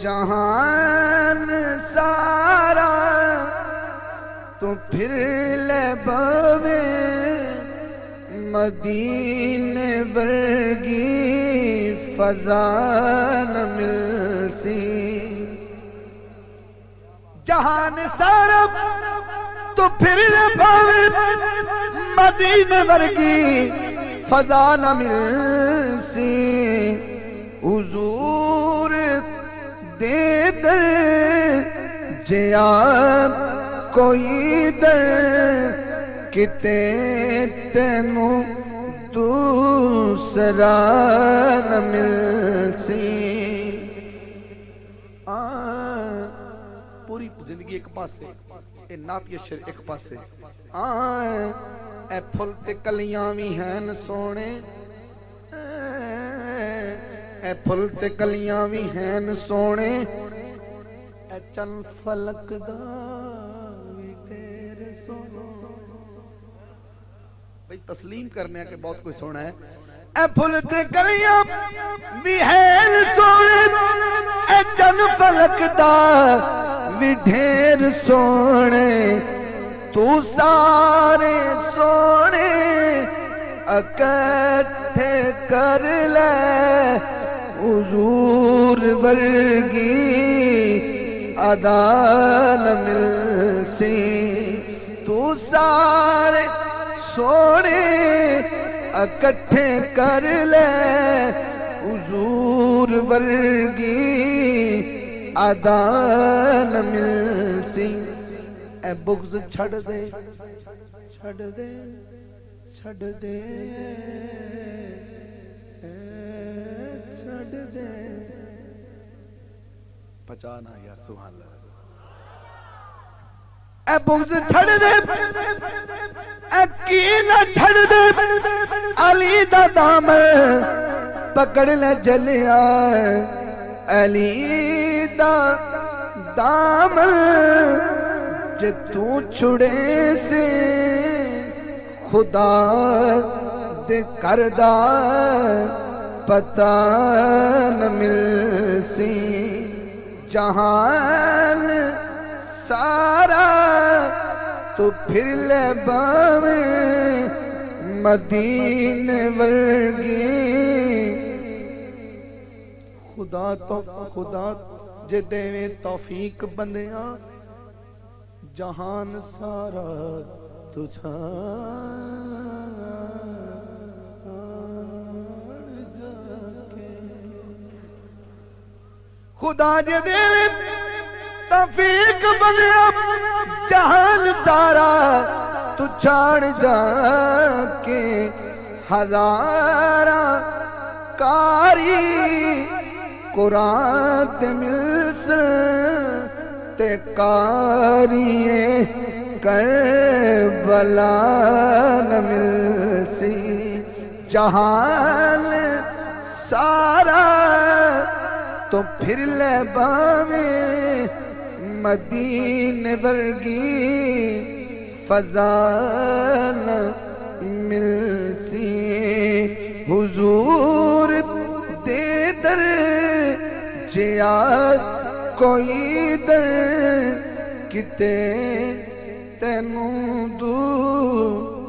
جہان سارا تو پھر لے باوے مدینے ورگی فضا نہ ملسی جہان سارا تو پھر لے باوے مدینے ورگی فضا نہ ملسی حضور دے در جیا کوئی در کتے تینو دوسرا نہ ملسی پوری زندگی ایک پاسے اے نعتیہ شعر ایک پاسے اے پھل تے کلیاں بھی ہیں سونے اے پھل تے کلیاں بھی ہیں سونے اے چن فلک دا بھی تیرے سونے بھئی تسلیم کرنے کہ بہت کوئی سونا ہے اے پھل تے کلیاں بھی ہیں سونے اے چن فلک دا بھی ڈھیر سونے تو سارے سونے اکٹھے کر لے حضور ورگی ادا نہ ملسی تو سارے سونے اکٹھے کر لے حضور ورگی ادا نہ ملسی اے بغض چھڑ دے چھڑ دے چھڑ دے چھڑ دے پہچانا یار سبحان اللہ اے بغض چھڑ دے اے کینہ چھڑ دے علی دا دامن پکڑ لے جلیا علی دا دامن جے تو چھڑے سے خدا دے کردہ پتہ نہ ملسی جہان سارا تو پھر لے باوے مدینے ورگی خدا جے دیویں توفیق بندیاں جہان سارا تجھا خدا جے دے توفیق بنیا جہان سارا تو چھاڑ جا کے ہزارہ کاری قرآن تے ملس تے کاریے کربلا نہ ملسی جہان سارا تو پھر لے باوے مدینے ورگی فضا نہ ملسی حضور دے در جیا کوئی در کتے تینو دوسرا